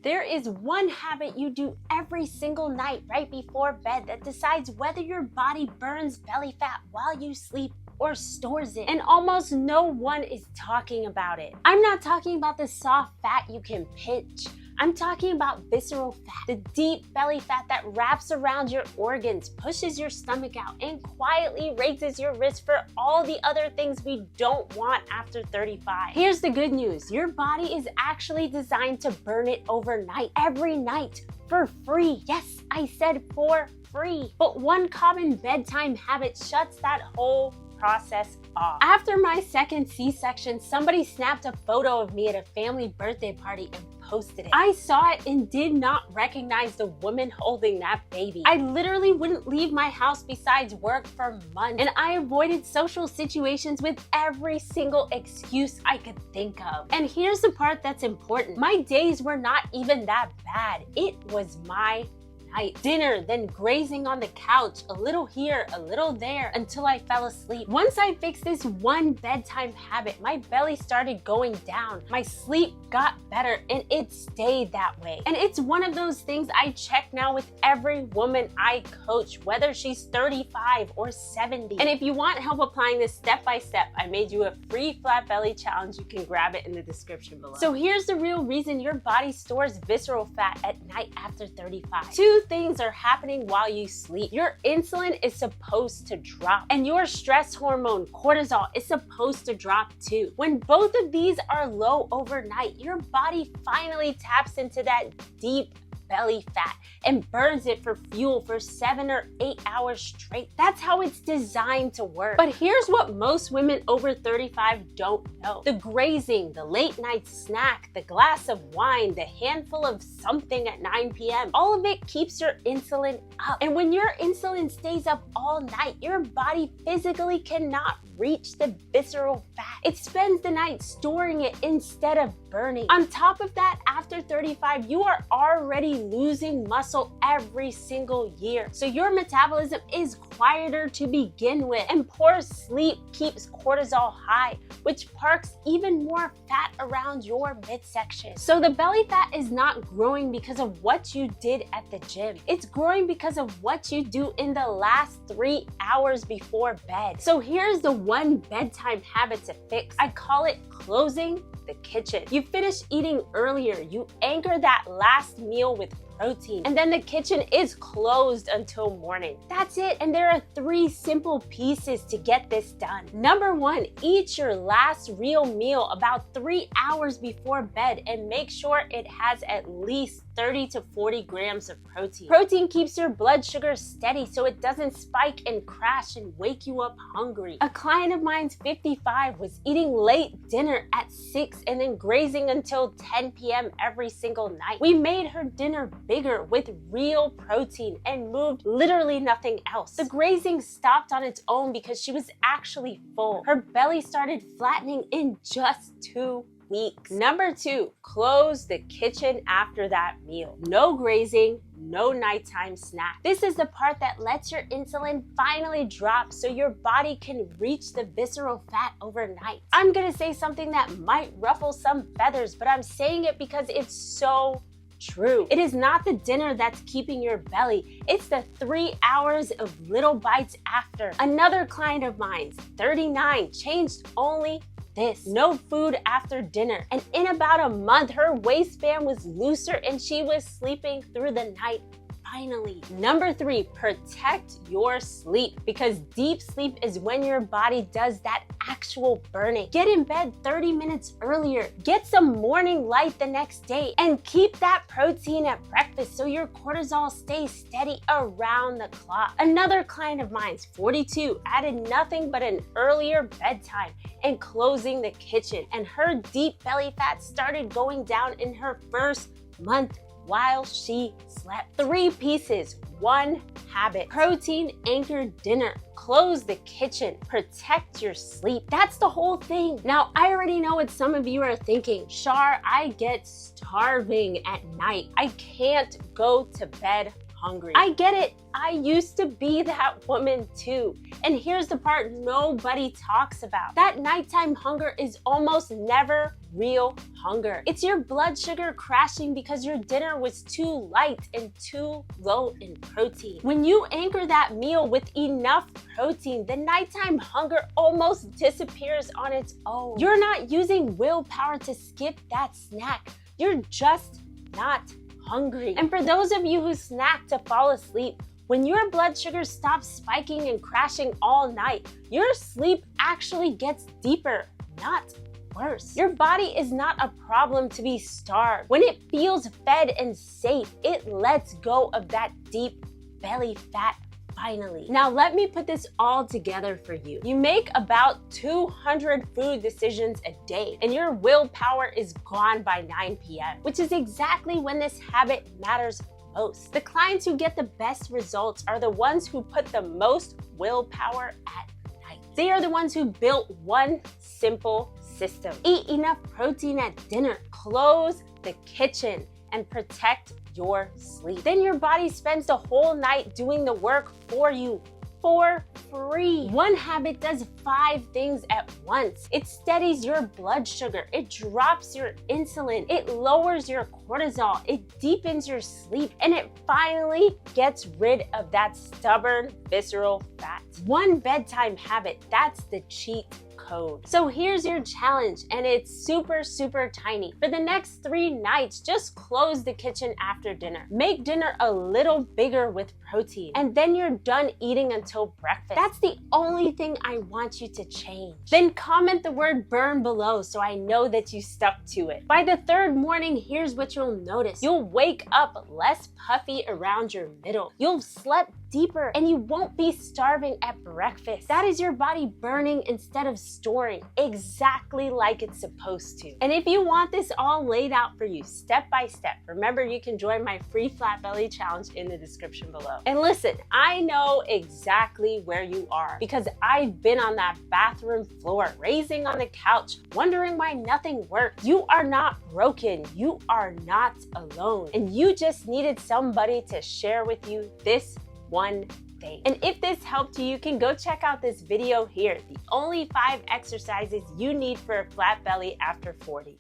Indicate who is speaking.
Speaker 1: There is one habit you do every single night right before bed that decides whether your body burns belly fat while you sleep or stores it. And almost no one is talking about it. I'm not talking about the soft fat you can pinch. I'm talking about visceral fat, the deep belly fat that wraps around your organs, pushes your stomach out, and quietly raises your risk for all the other things we don't want after 35. Here's the good news. Your body is actually designed to burn it overnight, every night, for free. Yes, I said for free. But one common bedtime habit shuts that whole process off. After my second C-section, somebody snapped a photo of me at a family birthday party and posted it. I saw it and did not recognize the woman holding that baby. I literally wouldn't leave my house besides work for months, and I avoided social situations with every single excuse I could think of. And here's the part that's important. My days were not even that bad. It was my night. Dinner, then grazing on the couch, a little here, a little there, until I fell asleep. Once I fixed this one bedtime habit, my belly started going down, my sleep got better, and it stayed that way. And it's one of those things I check now with every woman I coach, whether she's 35 or 70. And if you want help applying this step by step, I made you a free flat belly challenge. You can grab it in the description below. So here's the real reason your body stores visceral fat at night after 35. Two things are happening while you sleep. Your insulin is supposed to drop, and your stress hormone, cortisol, is supposed to drop too. When both of these are low overnight, your body finally taps into that deep belly fat and burns it for fuel for 7 or 8 hours straight. That's how it's designed to work. But here's what most women over 35 don't know. The grazing, the late night snack, the glass of wine, the handful of something at 9 p.m., all of it keeps your insulin up. And when your insulin stays up all night, your body physically cannot reach the visceral fat. It spends the night storing it instead of burning. On top of that, after 35, you are already losing muscle every single year. So your metabolism is quieter to begin with, and poor sleep keeps cortisol high, which parks even more fat around your midsection. So the belly fat is not growing because of what you did at the gym. It's growing because of what you do in the last 3 hours before bed. So here's the one bedtime habit to fix. I call it closing the kitchen. You finish eating earlier, you anchor that last meal with protein, and then the kitchen is closed until morning. That's it. And there are 3 simple pieces to get this done. Number 1, eat your last real meal about 3 hours before bed and make sure it has at least 30 to 40 grams of protein. Protein keeps your blood sugar steady so it doesn't spike and crash and wake you up hungry. A client of mine's 55 was eating late dinner at 6 and then grazing until 10 p.m. every single night. We made her dinner bigger with real protein and moved literally nothing else. The grazing stopped on its own because she was actually full. Her belly started flattening in just 2 weeks. Number 2, close the kitchen after that meal. No grazing, no nighttime snack. This is the part that lets your insulin finally drop so your body can reach the visceral fat overnight. I'm gonna say something that might ruffle some feathers, but I'm saying it because it's so true. It is not the dinner that's keeping your belly. It's the 3 hours of little bites after. Another client of mine, 39, changed only this: no food after dinner. And in about a month, her waistband was looser and she was sleeping through the night finally. Number 3, protect your sleep, because deep sleep is when your body does that actual burning. Get in bed 30 minutes earlier, get some morning light the next day, and keep that protein at breakfast so your cortisol stays steady around the clock. Another client of mine's 42 added nothing but an earlier bedtime and closing the kitchen, and her deep belly fat started going down in her first month while she slept. 3 pieces, 1 habit. Protein anchored dinner. Close the kitchen. Protect your sleep. That's the whole thing. Now, I already know what some of you are thinking. Shar, I get starving at night. I can't go to bed hungry. I get it. I used to be that woman too. And here's the part nobody talks about. That nighttime hunger is almost never real hunger. It's your blood sugar crashing because your dinner was too light and too low in protein. When you anchor that meal with enough protein, the nighttime hunger almost disappears on its own. You're not using willpower to skip that snack. You're just not hungry. And for those of you who snack to fall asleep, when your blood sugar stops spiking and crashing all night, your sleep actually gets deeper, not worse. Your body is not a problem to be starved. When it feels fed and safe, it lets go of that deep belly fat finally. Now let me put this all together for you. You make about 200 food decisions a day, and your willpower is gone by 9 p.m., which is exactly when this habit matters most. The clients who get the best results are the ones who put the most willpower at night. They are the ones who built one simple system. Eat enough protein at dinner, close the kitchen, and protect your sleep. Then your body spends the whole night doing the work for you for free. One habit does 5 things at once. It steadies your blood sugar, it drops your insulin, it lowers your cortisol, it deepens your sleep, and it finally gets rid of that stubborn visceral fat. One bedtime habit, that's the cheat code. So here's your challenge, and it's super tiny. For the next 3 nights, just close the kitchen after dinner. Make dinner a little bigger with protein, and then you're done eating until breakfast. That's the only thing I want you to change. Then comment the word burn below so I know that you stuck to it. By the 3rd morning, here's what you'll notice. You'll wake up less puffy around your middle. You'll sleep deeper, and you won't be starving at breakfast. That is your body burning instead of storing, exactly like it's supposed to. And if you want this all laid out for you step by step, remember you can join my free flat belly challenge in the description below. And listen, I know exactly where you are because I've been on that bathroom floor, raising on the couch, wondering why nothing worked. You are not broken. You are not alone. And you just needed somebody to share with you this one thing. And if this helped you, you can go check out this video here, the only 5 exercises you need for a flat belly after 40.